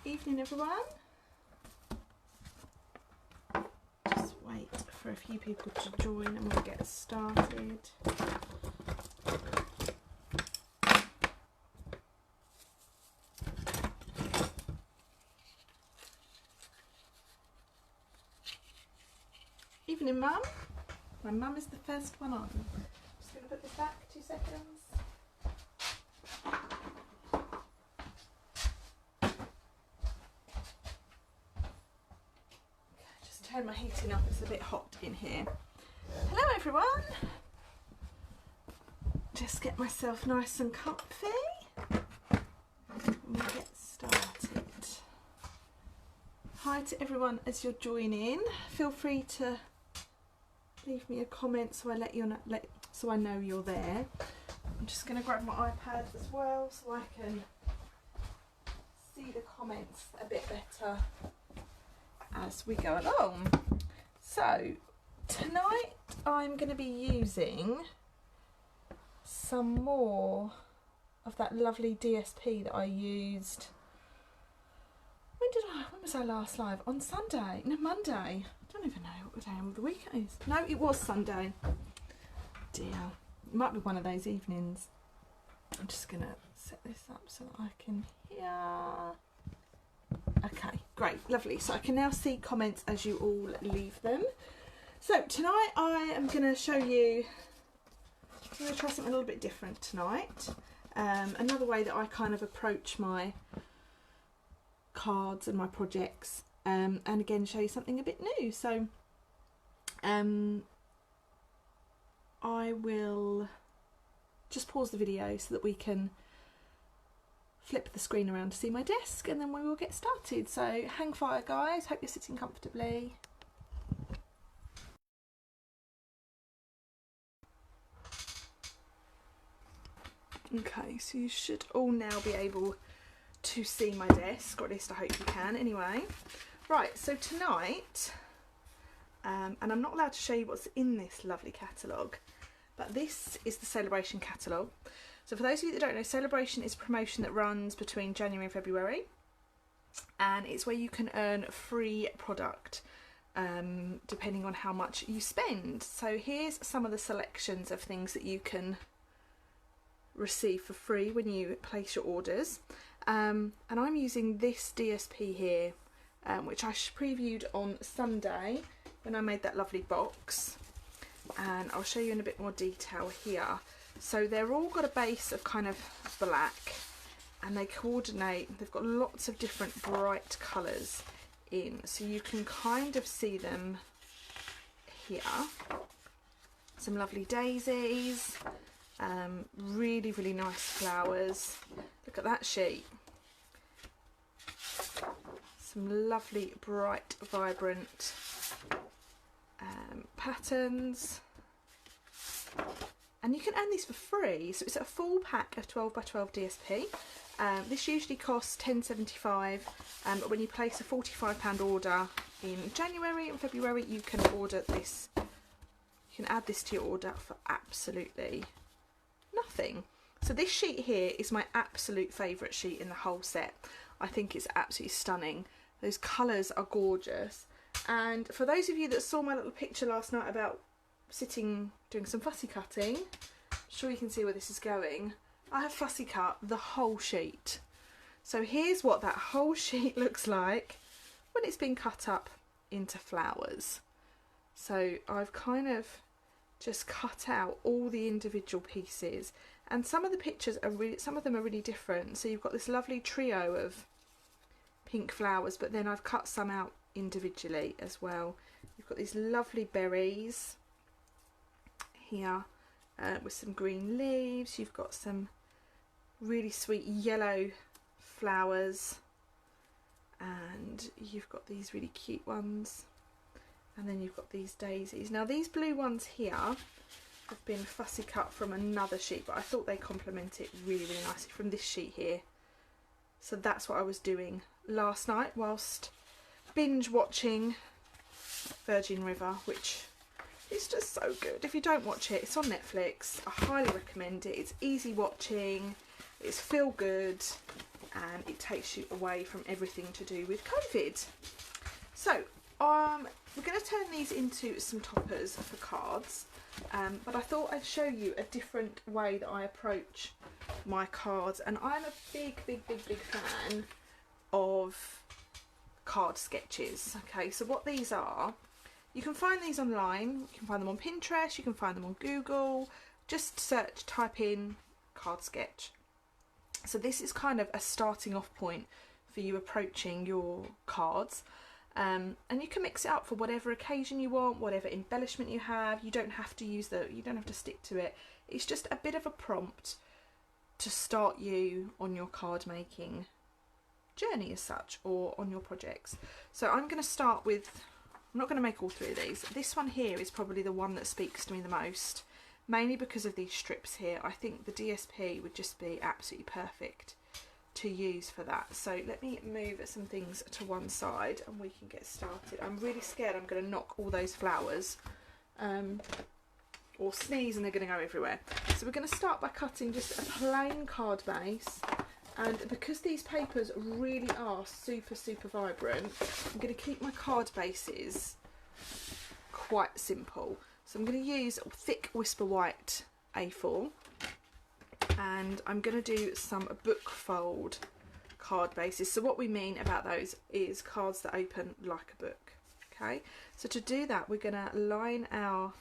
Evening everyone. Just wait for a few people to join and we'll get started. Evening Mum. My mum is the first one on. Just going to put this back 2 seconds. Turn my heating up, it's a bit hot in here. Hello everyone. Just get myself nice and comfy and we'll get started. Hi to everyone as you're joining. Feel free to leave me a comment so I so I know you're there. I'm just going to grab my iPad as well so I can see the comments a bit better as we go along. So tonight I'm going to be using some more of that lovely DSP that I used. When was I last live? On Sunday? No, Monday. I don't even know what day of the week it is. No, it was Sunday. Dear, it might be one of those evenings. I'm just going to set this up so that I can hear. Okay, great, lovely. So I can now see comments as you all leave them. So tonight I am going to show you, I'm going to try something a little bit different tonight. Another way that I kind of approach my cards and my projects, and again show you something a bit new. So I will just pause the video so that we can flip the screen around to see my desk and then we will get started. So hang fire guys, hope you're sitting comfortably. Okay, so you should all now be able to see my desk, or at least I hope you can anyway. Right, so tonight, and I'm not allowed to show you what's in this lovely catalogue, but this is the Celebration catalogue. So for those of you that don't know, Celebration is a promotion that runs between January and February, and it's where you can earn free product depending on how much you spend. So here's some of the selections of things that you can receive for free when you place your orders, and I'm using this DSP here, which I previewed on Sunday when I made that lovely box, and I'll show you in a bit more detail here. So they're all got a base of kind of black and they coordinate, they've got lots of different bright colours in, so you can kind of see them here. Some lovely daisies, really, really nice flowers. Look at that sheet. Some lovely, bright, vibrant patterns. And you can earn these for free. So it's a full pack of 12 by 12 DSP. This usually costs £10.75, but when you place a £45 order in January and February, you can order this. You can add this to your order for absolutely nothing. So this sheet here is my absolute favourite sheet in the whole set. I think it's absolutely stunning. Those colours are gorgeous. And for those of you that saw my little picture last night about sitting doing some fussy cutting, I'm sure you can see where this is going. I have fussy cut the whole sheet. So here's what that whole sheet looks like when it's been cut up into flowers. So I've kind of just cut out all the individual pieces, and some of the pictures are really, some of them are really different. So you've got this lovely trio of pink flowers, but then I've cut some out individually as well. You've got these lovely berries here with some green leaves. You've got some really sweet yellow flowers, and you've got these really cute ones, and then you've got these daisies. Now these blue ones here have been fussy cut from another sheet, but I thought they complement it really, really nicely from this sheet here. So that's what I was doing last night whilst binge watching Virgin River, which is just so good. If you don't watch it, it's on Netflix. I highly recommend it. It's easy watching, it's feel good, and it takes you away from everything to do with COVID. So we're going to turn these into some toppers for cards, but I thought I'd show you a different way that I approach my cards. And I'm a big fan of card sketches. Okay, so what these are, you can find these online, you can find them on Pinterest, you can find them on Google. Just search, type in card sketch. So this is kind of a starting off point for you approaching your cards. And you can mix it up for whatever occasion you want, whatever embellishment you have. You don't have to you don't have to stick to it. It's just a bit of a prompt to start you on your card making journey as such, or on your projects. So I'm going to start with, I'm not going to make all three of these. This one here is probably the one that speaks to me the most, mainly because of these strips here. I think the DSP would just be absolutely perfect to use for that. So let me move some things to one side and we can get started. I'm really scared I'm going to knock all those flowers or sneeze and they're going to go everywhere. So we're going to start by cutting just a plain card base, and because these papers really are super vibrant, I'm going to keep my card bases quite simple. So I'm going to use thick Whisper White A4, and I'm going to do some book fold card bases. So what we mean about those is cards that open like a book. Okay, so to do that we're going to line our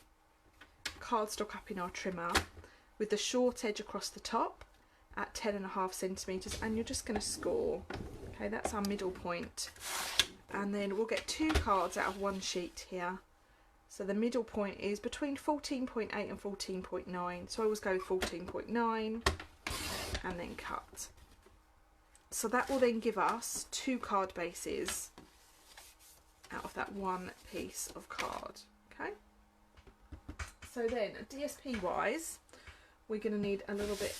cardstock up in our trimmer with the short edge across the top at 10.5 centimetres, and you're just going to score. Okay, that's our middle point, and then we'll get 2 cards out of one sheet here. So the middle point is between 14.8 and 14.9, so I always go with 14.9 and then cut. So that will then give us 2 card bases out of that one piece of card. Okay, so then DSP wise we're going to need a little bit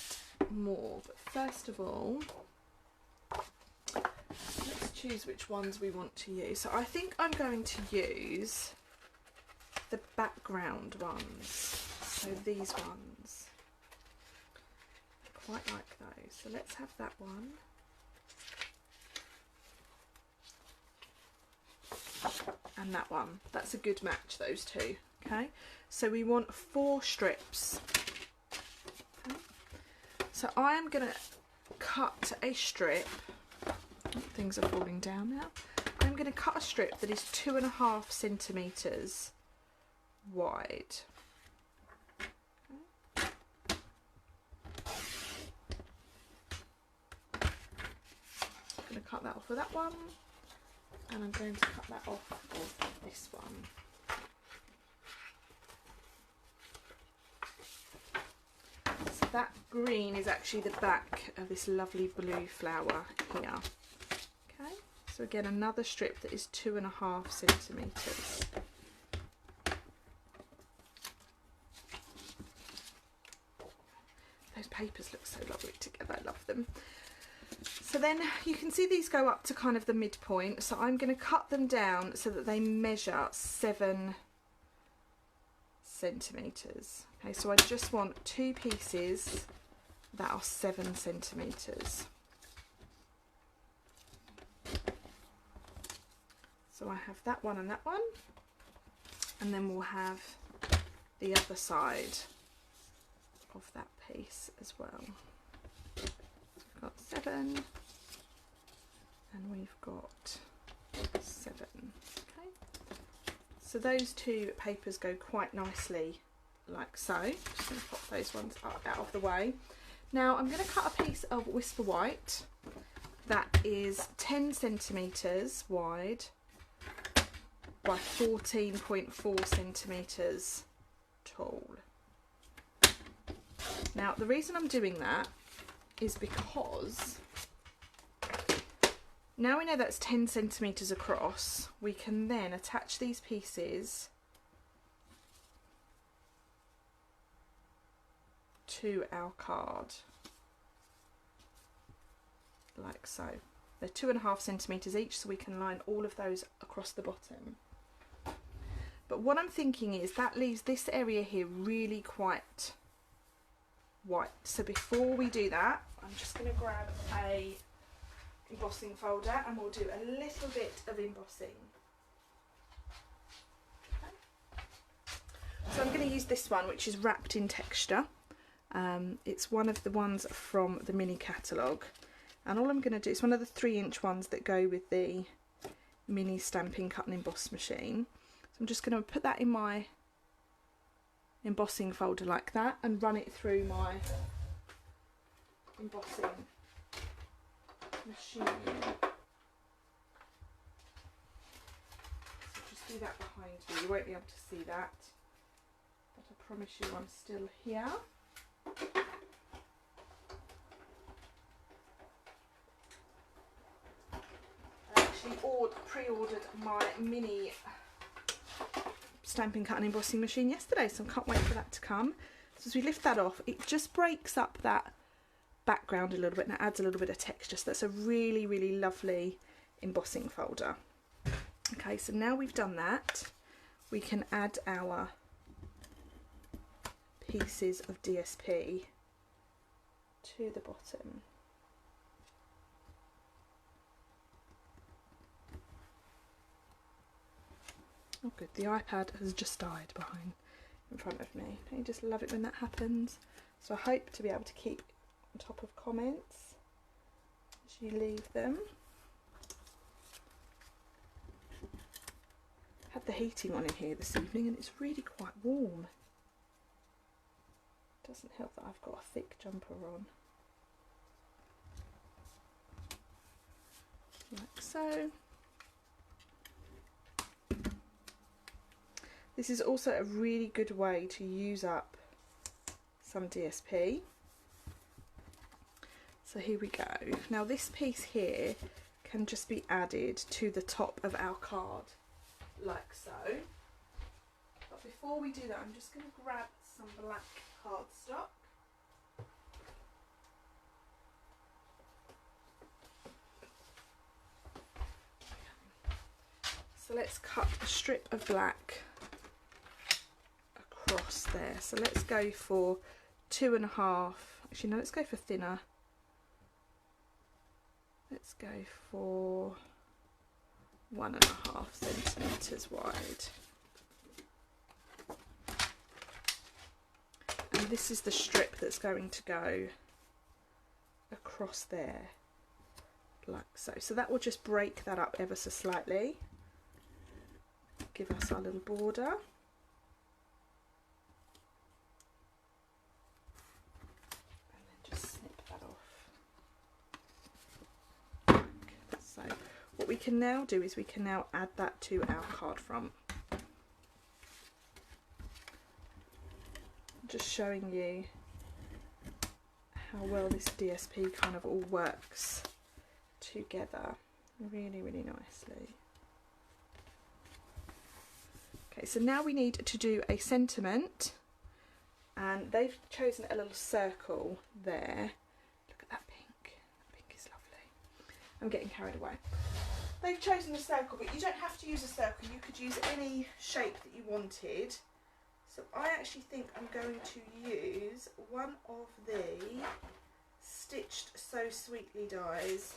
more, but first of all let's choose which ones we want to use. So I think I'm going to use the background ones, so these ones, I quite like those, so let's have that one. And that one, that's a good match, those two. Okay, so we want 4 strips. Okay. So I am going to cut a strip, things are falling down now, I'm going to cut a strip that is 2.5 centimetres wide. Okay. I'm going to cut that off with that one, and I'm going to cut that off with this one. So that green is actually the back of this lovely blue flower here. Okay, so again another strip that is 2.5 centimetres. Those papers look so lovely together, I love them. So then you can see these go up to kind of the midpoint, so I'm going to cut them down so that they measure 7 centimetres. Okay, so I just want 2 pieces that are 7 centimetres. So I have that one and that one, and then we'll have the other side of that piece as well. So we've got 7 and we've got 7. Okay, so those 2 papers go quite nicely like so. Just going to pop those ones out of the way. Now I'm going to cut a piece of Whisper White that is 10 centimetres wide by 14.4 centimetres tall. Now the reason I'm doing that is because now we know that's 10 centimetres across, we can then attach these pieces to our card like so. They're 2.5 centimetres each, so we can line all of those across the bottom. But what I'm thinking is that leaves this area here really quite white. So before we do that, I'm just going to grab a embossing folder and we'll do a little bit of embossing. Okay. So I'm going to use this one, which is wrapped in texture. It's one of the ones from the mini catalogue, and all I'm going to do is one of the 3-inch ones that go with the mini Stampin' cut and emboss machine. So I'm just going to put that in my embossing folder like that and run it through my embossing machine. So just do that behind me. You won't be able to see that, but I promise you I'm still here. I actually pre-ordered my mini Stampin' cut and embossing machine yesterday, so I can't wait for that to come. So as we lift that off, it just breaks up that background a little bit and it adds a little bit of texture. So that's a really, really lovely embossing folder. Okay, so now we've done that, we can add our pieces of DSP to the bottom. Oh good, the iPad has just died in front of me. Don't you just love it when that happens? So I hope to be able to keep on top of comments as you leave them. Had the heating on in here this evening and it's really quite warm. Doesn't help that I've got a thick jumper on. Like so. This is also a really good way to use up some DSP. So here we go. Now this piece here can just be added to the top of our card, like so. But before we do that, I'm just going to grab some black cardstock. So let's cut a strip of black across there. So let's go for 2.5, actually no, let's go for thinner. Let's go for 1.5 centimetres wide. And this is the strip that's going to go across there, like so. So that will just break that up ever so slightly. Give us our little border. And then just snip that off. So what we can now do is we can now add that to our card front. Just showing you how well this DSP kind of all works together really, really nicely. Okay, so now we need to do a sentiment, and they've chosen a little circle there. Look at that pink. That pink is lovely. I'm getting carried away. They've chosen a circle, but you don't have to use a circle. You could use any shape that you wanted. So I actually think I'm going to use one of the Stitched So Sweetly dies,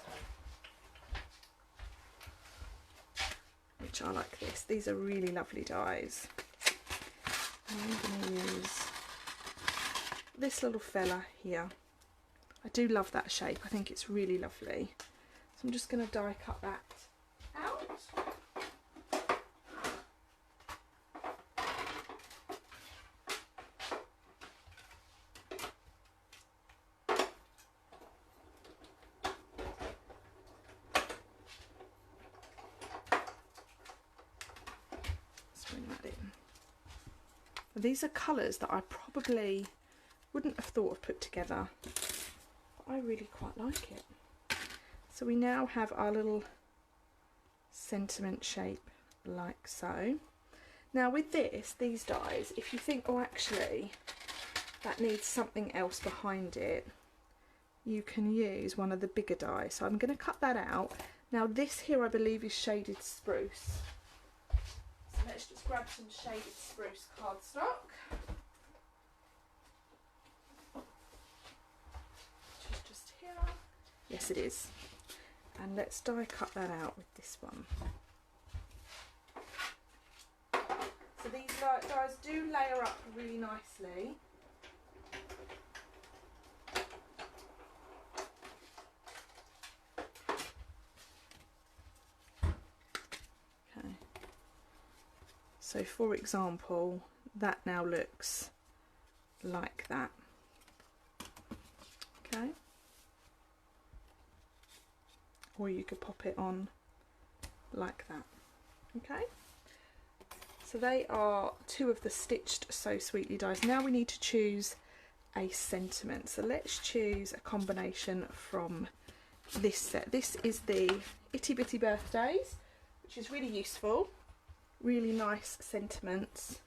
which are like this. These are really lovely dies. And I'm going to use this little fella here. I do love that shape. I think it's really lovely. So I'm just going to die cut that out. These are colours that I probably wouldn't have thought of put together, but I really quite like it. So we now have our little sentiment shape like so. Now with these dies, if you think, oh actually that needs something else behind it, you can use one of the bigger die. So I'm going to cut that out. Now this here I believe is shaded spruce. So let's just grab some shaded spruce cardstock. Which is just here. Yes it is. And let's die cut that out with this one. So these dies do layer up really nicely. Okay. So for example, that now looks like that. Okay. Or you could pop it on like that. Okay. So they are two of the Stitched So Sweetly dies. Now we need to choose a sentiment. So let's choose a combination from this set. This is the Itty Bitty Birthdays, which is really useful. Really nice sentiments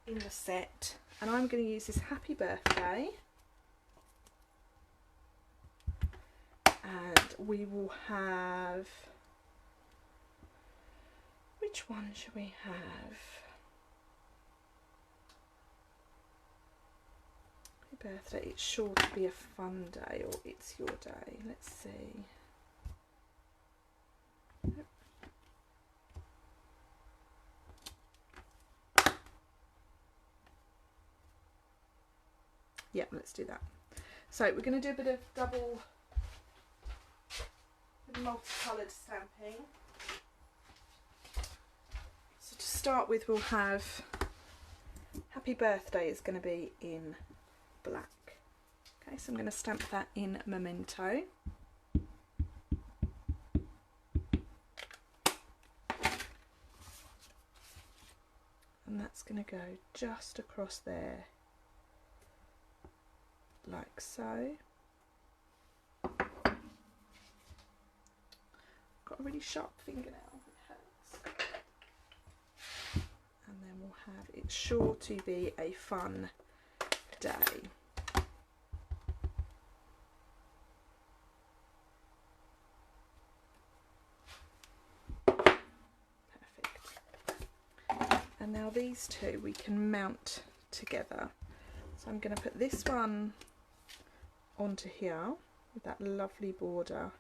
in the set. And I'm going to use this Happy Birthday. And we will have... Which one should we have? Happy birthday, it's sure to be a fun day, or it's your day. Let's see. Yeah, let's do that. So we're going to do a bit of double multicoloured stamping. So to start with, we'll have Happy Birthday is going to be in black. Okay, so I'm going to stamp that in Memento. And that's going to go just across there, like so. Got a really sharp fingernail, it hurts. And then we'll have It's Sure to Be a Fun Day. Perfect. And now these two we can mount together. So I'm going to put this one onto here with that lovely border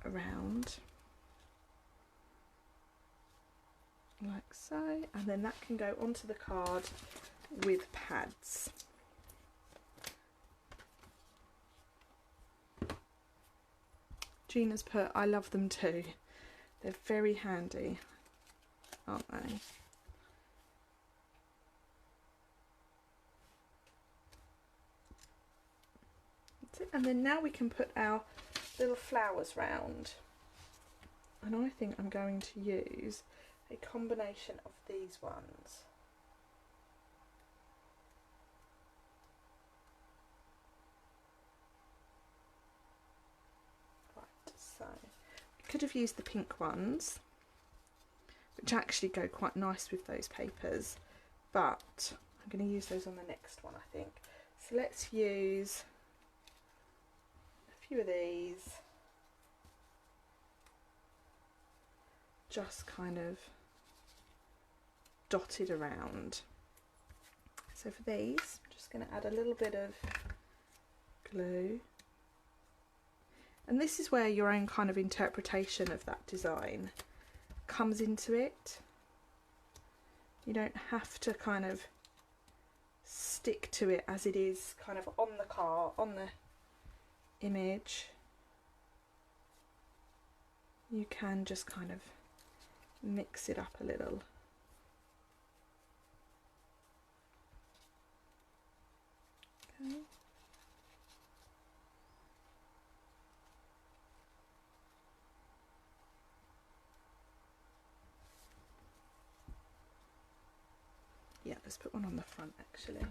around like so, and then that can go onto the card with pads. Gina's put, I love them too. They're very handy, aren't they? That's it. And then now we can put our little flowers round. And I think I'm going to use a combination of these ones. Right, so we could have used the pink ones, which actually go quite nice with those papers, but I'm going to use those on the next one, I think. So let's use a few of these, just kind of dotted around. So for these, I'm just going to add a little bit of glue, and this is where your own kind of interpretation of that design comes into it. You don't have to kind of stick to it as it is kind of on the card, on the image. You can just kind of mix it up a little. Okay. Yeah, let's put one on the front actually.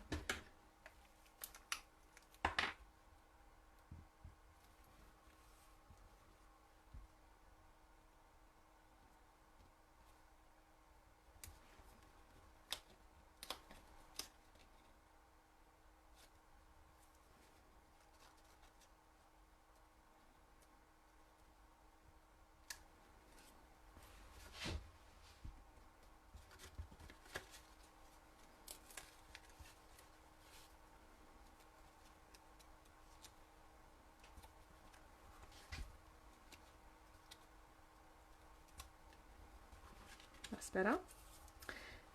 That's better.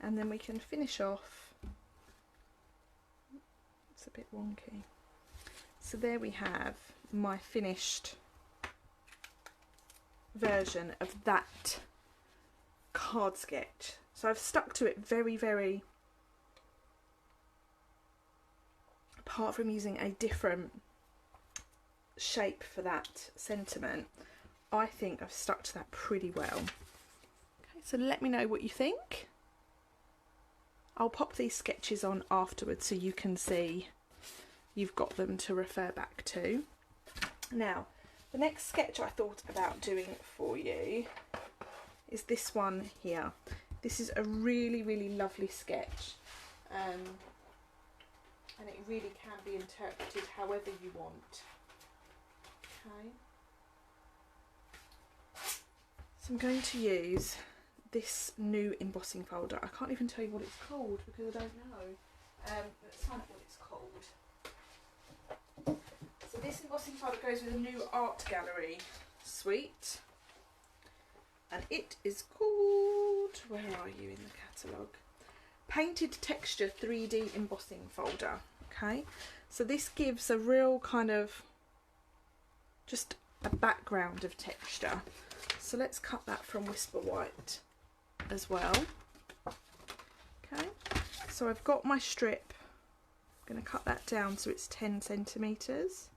And then we can finish off. It's a bit wonky. So there we have my finished version of that card sketch. So I've stuck to it very, very, apart from using a different shape for that sentiment, I think I've stuck to that pretty well. Okay, so let me know what you think. I'll pop these sketches on afterwards so you can see you've got them to refer back to. Now, the next sketch I thought about doing for you is this one here. This is a really, really lovely sketch, and it really can be interpreted however you want. Okay. So I'm going to use this new embossing folder. I can't even tell you what it's called because I don't know. Let's find out what it's called. So this embossing folder goes with a new art gallery suite, and it is called, where are you in the catalogue? Painted Texture 3D Embossing Folder. Okay, so this gives a real kind of just a background of texture. So let's cut that from Whisper White as well. Okay, so I've got my strip. I'm going to cut that down so it's 10 centimetres.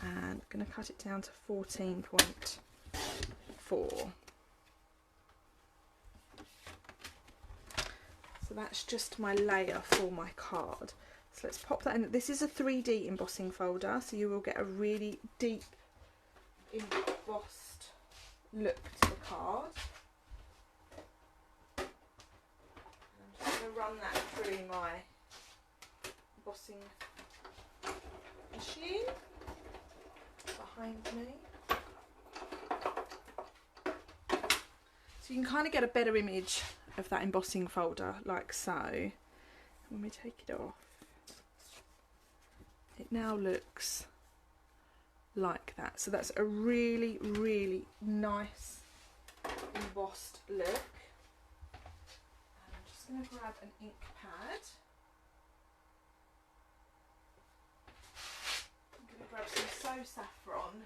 And I'm going to cut it down to 14.4. So that's just my layer for my card. So let's pop that in. This is a 3D embossing folder, so you will get a really deep embossed look to the card. And I'm just going to run that through my embossing machine behind me. So you can kind of get a better image of that embossing folder like so. When we take it off, it now looks like that. So that's a really, really nice embossed look. And I'm just going to grab an ink pad. I'm going to grab some So Saffron.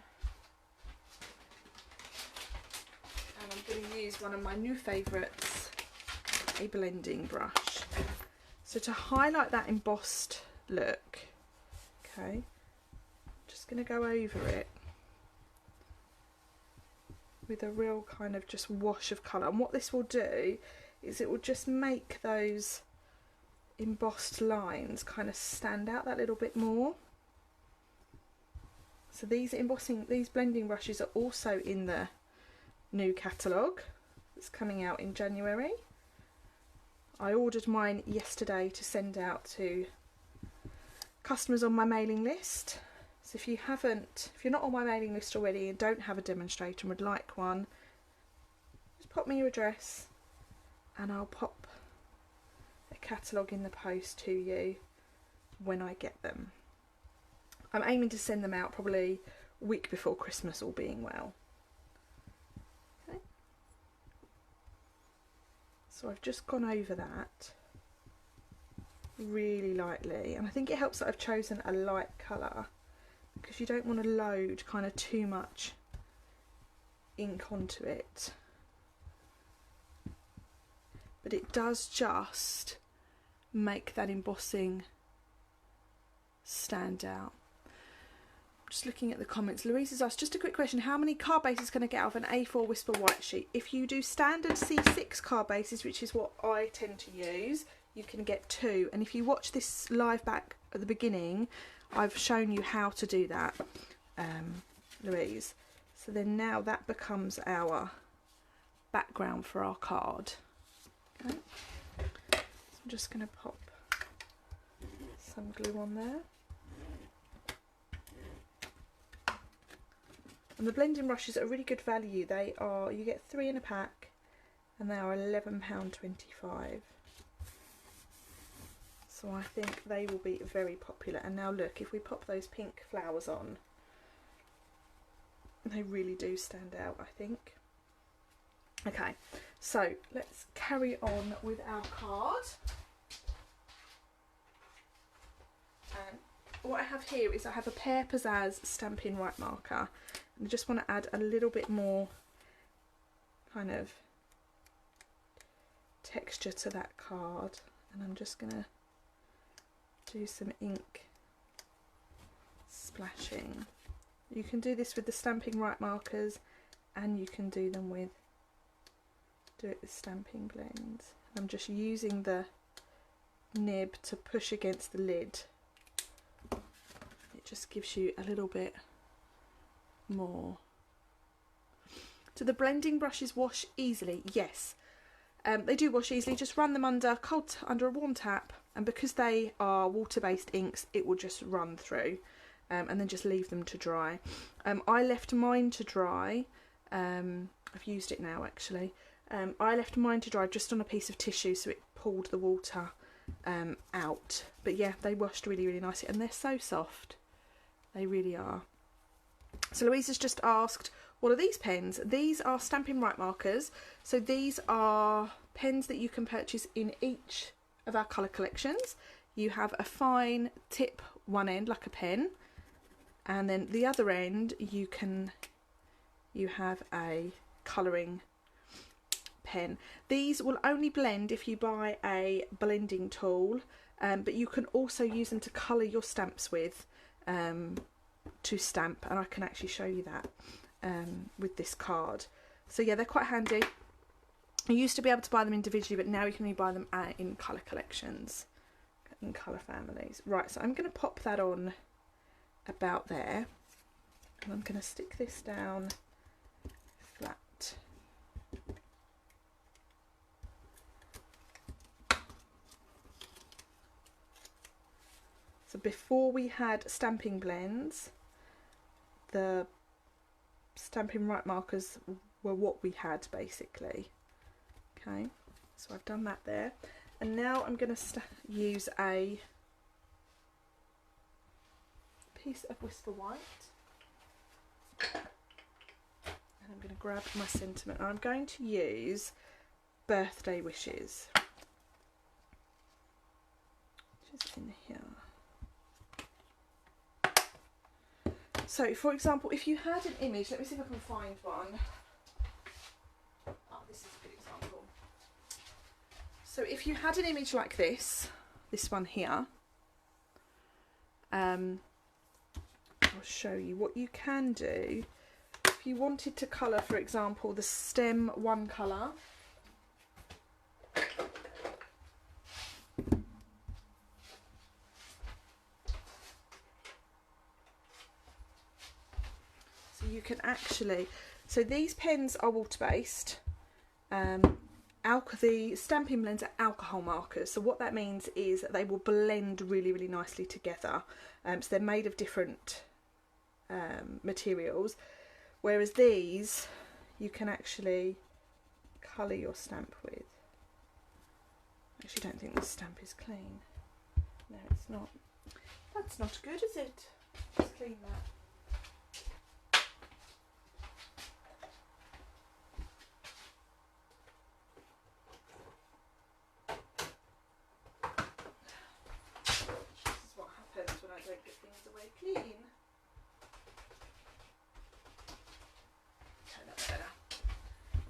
And I'm going to use one of my new favourites, a blending brush. So to highlight that embossed look, okay, I'm just going to go over it with a real kind of just wash of colour. And what this will do is it will just make those embossed lines kind of stand out that little bit more. So these blending brushes are also in the new catalogue that's coming out in January. I ordered mine yesterday to send out to customers on my mailing list. So if you're not on my mailing list already and don't have a demonstrator and would like one, just pop me your address and I'll pop a catalogue in the post to you when I get them. I'm aiming to send them out probably a week before Christmas, all being well. Okay. So I've just gone over that really lightly, and I think it helps that I've chosen a light colour because you don't want to load kind of too much ink onto it, but it does just make that embossing stand out. Just looking at the comments, Louise has asked, just a quick question, how many card bases can I get out of an A4 Whisper White sheet? If you do standard C6 card bases, which is what I tend to use, you can get 2. And if you watch this live back at the beginning, I've shown you how to do that, Louise. So then now that becomes our background for our card. Okay. So I'm just going to pop some glue on there. And the blending brushes are really good value. They are, you get 3 in a pack and they are £11.25. So I think they will be very popular. And now look, if we pop those pink flowers on, they really do stand out, I think. Okay, so let's carry on with our card. And what I have here is I have a Pear Pizzazz Stampin' White marker. And I just want to add a little bit more kind of texture to that card. And I'm just going to do some ink splashing. You can do this with the Stampin' White markers, and you can do them with Stampin' blends. I'm just using the nib to push against the lid. It just gives you a little bit more. Do the blending brushes wash easily? Yes, they do wash easily. Just run them under a warm tap, and because they are water-based inks, it will just run through. And then just leave them to dry. I left mine to dry. I've used it now actually. I left mine to dry just on a piece of tissue so it pulled the water out. But yeah, they washed really, really nicely, and they're so soft. They really are. So Louise has just asked, what are these pens? These are Stampin' White markers. So these are pens that you can purchase in each of our colour collections. You have a fine tip one end like a pen, and then the other end you have a colouring pen. These will only blend if you buy a blending tool, but you can also use them to colour your stamps with, to stamp, and I can actually show you that with this card. So yeah, they're quite handy. You used to be able to buy them individually, but now you can only buy them in colour collections, in colour families. Right, so I'm going to pop that on about there, and I'm going to stick this down flat. So before we had stamping blends, the Stampin' White markers were what we had basically. Okay, so I've done that there, and now I'm going to use a piece of Whisper White, and I'm going to grab my sentiment, and I'm going to use Birthday Wishes, which is in here. So for example, if you had an image, let me see if I can find one. Oh, this is a good example. So if you had an image like this one here, I'll show you what you can do. If you wanted to colour, for example, the stem one colour, so you can actually, so these pens are water-based. The Stampin' blends are alcohol markers, so what that means is that they will blend really, really nicely together. So they're made of different materials, whereas these you can actually colour your stamp with. I actually don't think this stamp is clean. No, it's not. That's not good, is it? Let's clean that. This is what happens when I don't get things away clean.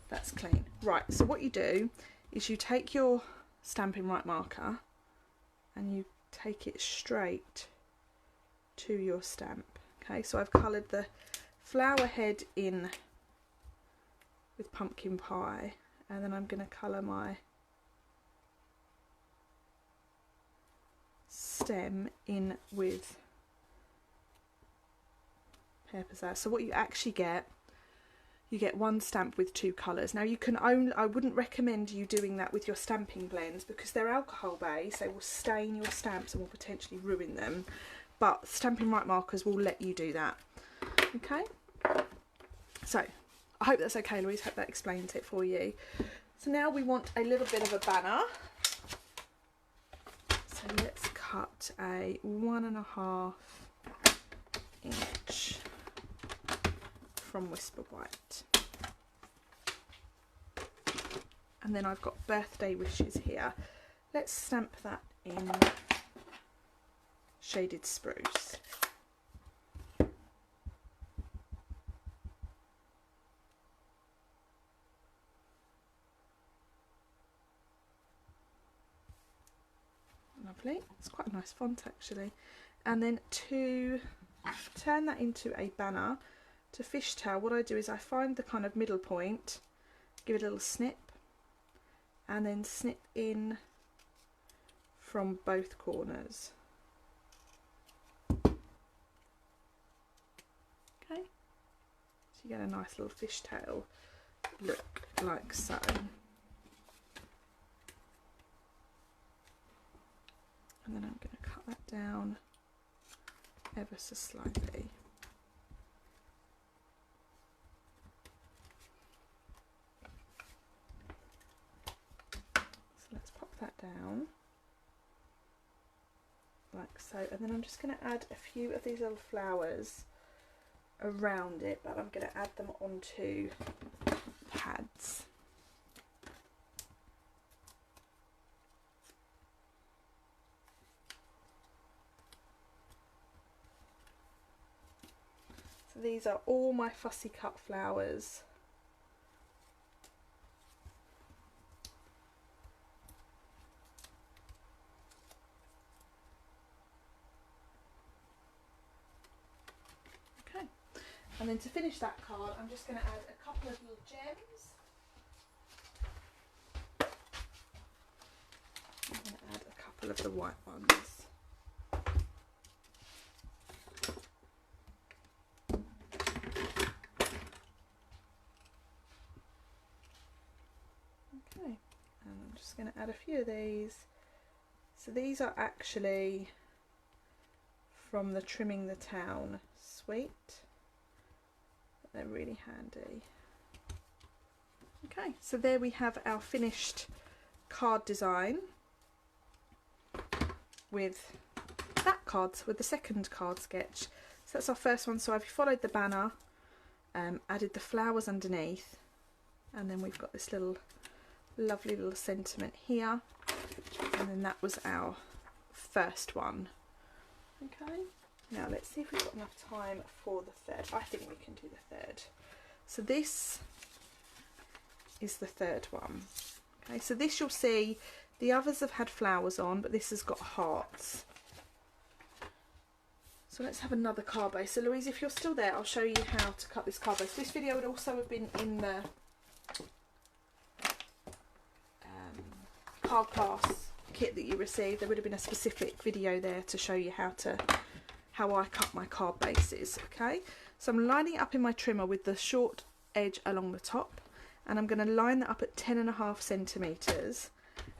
That's clean. Right, so what you do is you take your Stampin' White marker and you take it straight to your stamp. Okay, so I've coloured the flower head in with pumpkin pie, and then I'm going to colour my stem in with Pear Pizzazz. So what you actually get, you get one stamp with two colours. Now you can only, I wouldn't recommend you doing that with your stamping blends because they're alcohol based, they will stain your stamps and will potentially ruin them, but Stampin' White markers will let you do that. Okay, so I hope that's okay, Louise, hope that explains it for you. So now we want a little bit of a banner. So let's cut a 1.5 inch from Whisper White. And then I've got birthday wishes here. Let's stamp that in Shaded Spruce. Lovely, it's quite a nice font actually. And then to turn that into a banner, to fishtail, what I do is I find the kind of middle point, give it a little snip, and then snip in from both corners. Okay, so you get a nice little fishtail look like so. And then I'm going to cut that down ever so slightly. So let's pop that down like so, and then I'm just going to add a few of these little flowers around it, but I'm going to add them onto pads. So these are all my fussy cut flowers. Okay, and then to finish that card, I'm just going to add a couple of little gems. I'm going to add a couple of the white ones. Going to add a few of these. So these are actually from the Trimming the Town suite. They're really handy. Okay, so there we have our finished card design with that card, with the second card sketch. So that's our first one. So I've followed the banner, added the flowers underneath, and then we've got this little lovely little sentiment here, and then that was our first one. Okay, now let's see if we've got enough time for the third. I think we can do the third. So this is the third one. Okay, so this you'll see the others have had flowers on, but this has got hearts. So let's have another card base. So Louise, if you're still there, I'll show you how to cut this card base. This video would also have been in the card class kit that you received. There would have been a specific video there to show you how I cut my card bases. Okay, so I'm lining it up in my trimmer with the short edge along the top, and I'm going to line that up at 10.5 centimeters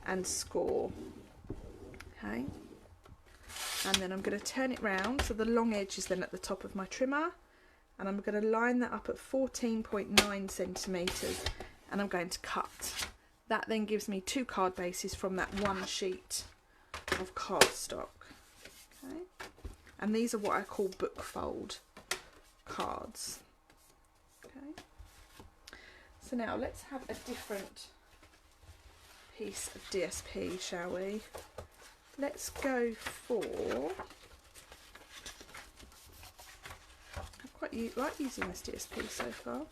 and score. Okay, and then I'm going to turn it round so the long edge is then at the top of my trimmer, and I'm going to line that up at 14.9 centimeters, and I'm going to cut. That then gives me 2 card bases from that one sheet of cardstock. Okay, and these are what I call book fold cards. Okay, so now let's have a different piece of DSP, shall we? Let's go for, I quite like using this DSP so far.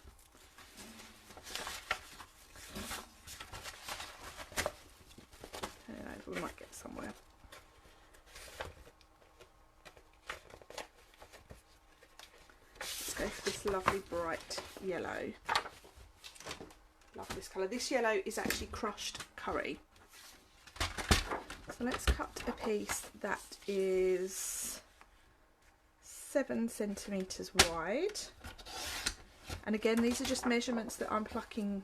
We might get somewhere. Let's go for this lovely bright yellow. Love this colour. This yellow is actually crushed curry. So let's cut a piece that is 7 centimeters wide. And again, these are just measurements that I'm plucking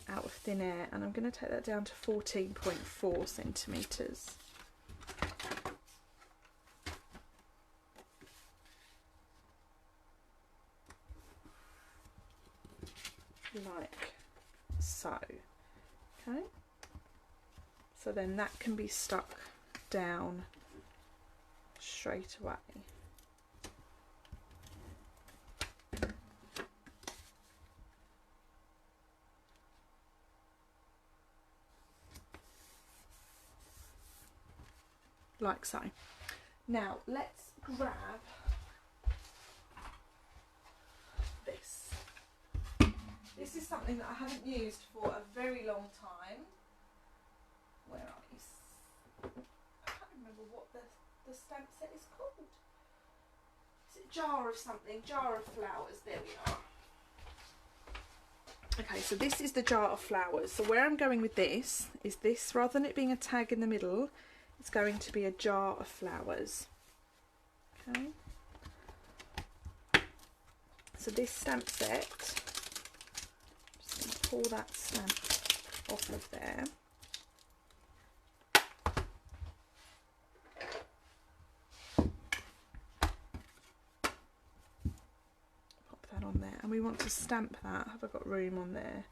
out of thin air, and I'm going to take that down to 14.4 centimeters. Like so. Okay, so then that can be stuck down straight away. Like so. Now let's grab this. This is something that I haven't used for a very long time. Where are these? I can't remember what the stamp set is called. Is it jar of something? Jar of flowers. There we are. Okay, so this is the jar of flowers. So where I'm going with this is this, rather than it being a tag in the middle, it's going to be a jar of flowers. Okay. So this stamp set, just going to pull that stamp off of there. Pop that on there, and we want to stamp that. Have I got room on there?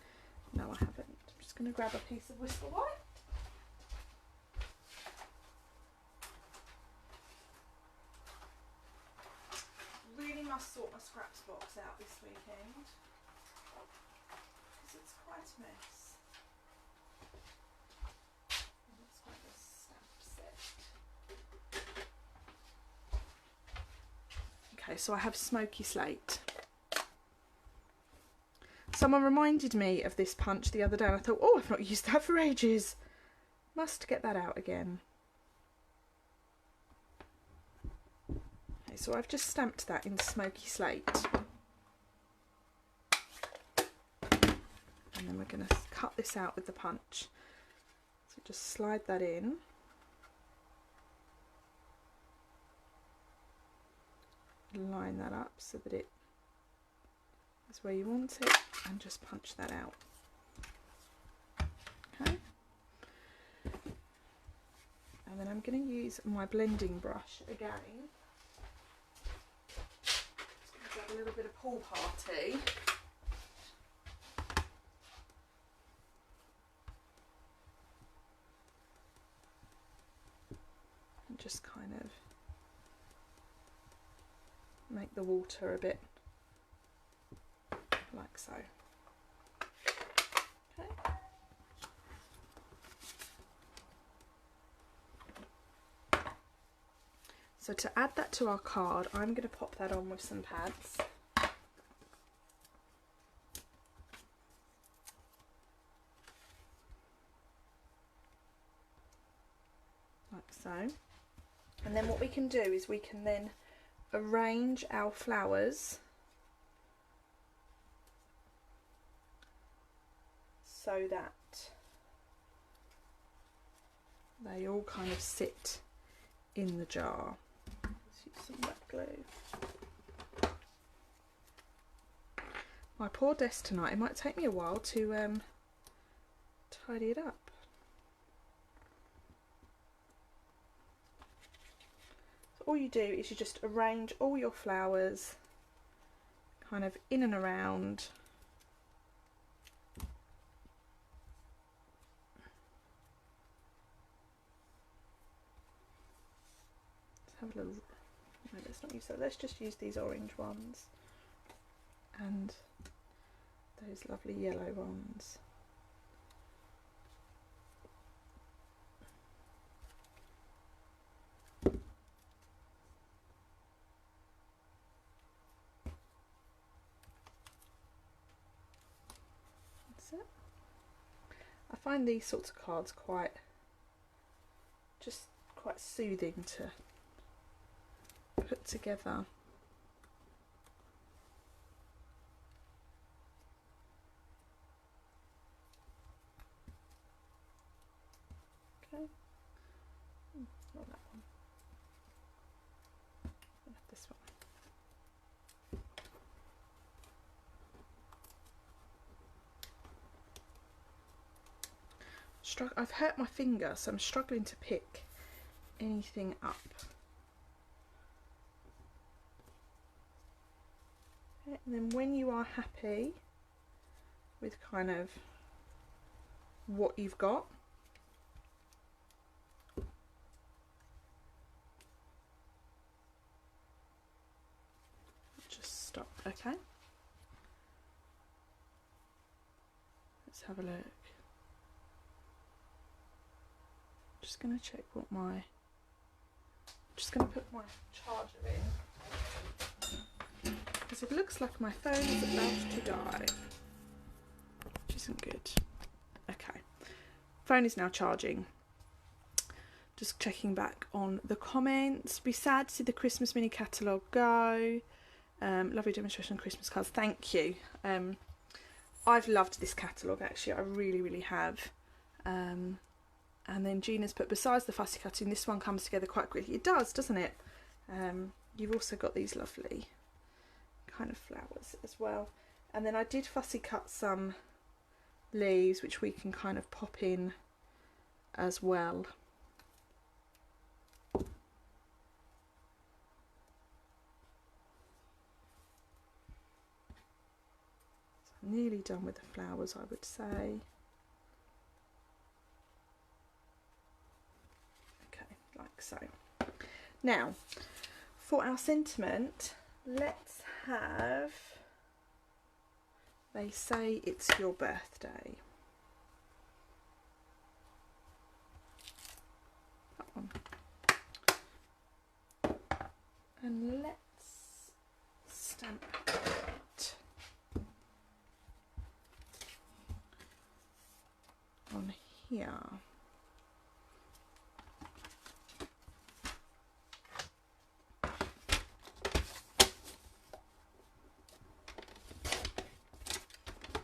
No, I haven't. I'm just going to grab a piece of whisper white. Really must sort my scraps box out this weekend because it's quite a mess. Let's grab a stamp set. Okay, so I have smoky slate. Someone reminded me of this punch the other day and I thought, oh, I've not used that for ages. Must get that out again. Okay, so I've just stamped that in smoky slate. And then we're going to cut this out with the punch. So just slide that in. Line that up so that it is where you want it, and just punch that out. Okay. And then I'm going to use my blending brush again. Just going to grab a little bit of pool party. And just kind of make the water a bit like so. Okay. So to add that to our card, I'm going to pop that on with some pads. Like so. And then what we can do is we can then arrange our flowers so that they all kind of sit in the jar. Let's use some wet glue. My poor desk tonight, it might take me a while to tidy it up. So all you do is you just arrange all your flowers kind of in and around. Have a little, no, let's not use that, let's just use these orange ones and those lovely yellow ones. That's it. I find these sorts of cards quite soothing to put together. Okay. Not that one. I'll have this one. I've hurt my finger, so I'm struggling to pick anything up. And then when you are happy with kind of what you've got, Okay, let's have a look. Just going to check what my, just going to put my charger in, because it looks like my phone is about to die, which isn't good. Okay, phone is now charging. Just checking back on the comments. Be sad to see the Christmas mini catalogue go. Lovely demonstration on Christmas cards. Thank you. I've loved this catalogue actually. I really have. And then Gina's put, besides the fussy cutting, this one comes together quite quickly. It does, doesn't it? You've also got these lovely kind of flowers as well. And then I did fussy cut some leaves, which we can kind of pop in as well. Nearly done with the flowers, I would say. Okay, like so. Now, for our sentiment, let's have, they say it's your birthday. That one. And let's stamp it on here.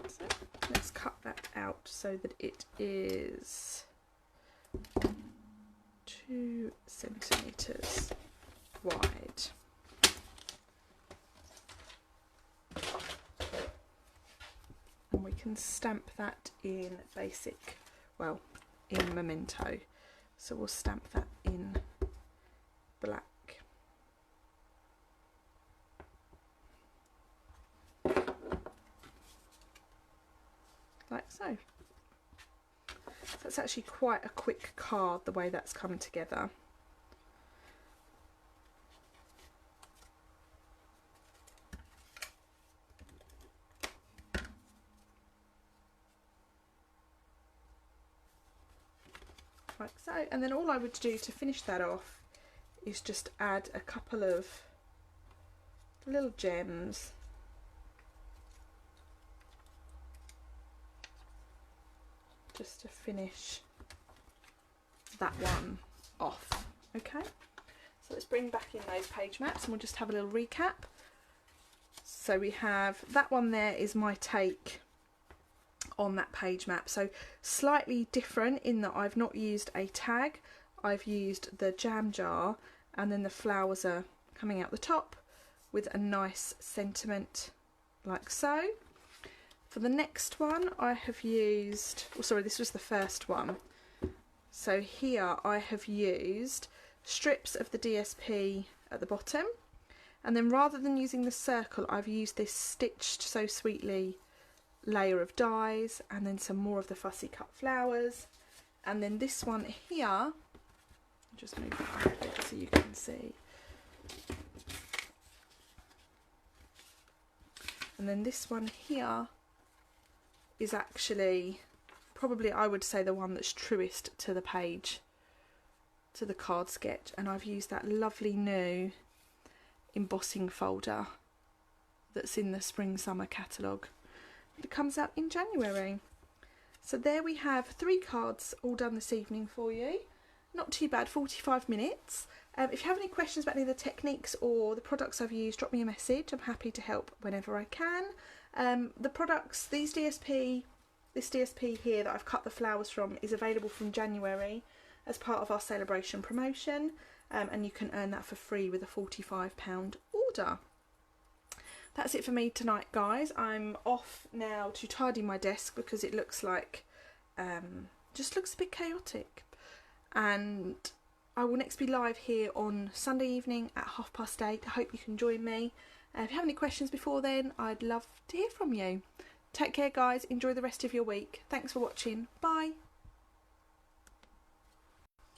So let's cut that out so that it is 2 centimeters wide. And we can stamp that in basic, well, in memento. So we'll stamp that in black. Like so. That's actually quite a quick card, the way that's come together. Like so, and then all I would do to finish that off is just add a couple of little gems. Just to finish that one off. Okay, so let's bring back in those page maps and we'll just have a little recap. So we have that one there is my take on that page map, so slightly different in that I've not used a tag, I've used the jam jar, and then the flowers are coming out the top with a nice sentiment like so. For the next one I have used, oh sorry, this was the first one, so here I have used strips of the DSP at the bottom, and then rather than using the circle I've used this Stitched So Sweetly layer of dies, and then some more of the fussy cut flowers, and then this one here, I'll just move that a bit so you can see, and then this one here is actually probably, I would say, the one that's truest to the page, to the card sketch, and I've used that lovely new embossing folder that's in the Spring Summer catalogue. It comes out in January. So there we have 3 cards all done this evening for you. Not too bad, 45 minutes. If you have any questions about any of the techniques or the products I've used, drop me a message. I'm happy to help whenever I can. The products, this DSP here that I've cut the flowers from is available from January as part of our celebration promotion, and you can earn that for free with a £45 order. That's it for me tonight, guys. I'm off now to tidy my desk because it looks like, just looks a bit chaotic. And I will next be live here on Sunday evening at 8:30. I hope you can join me. If you have any questions before then, I'd love to hear from you. Take care, guys. Enjoy the rest of your week. Thanks for watching. Bye.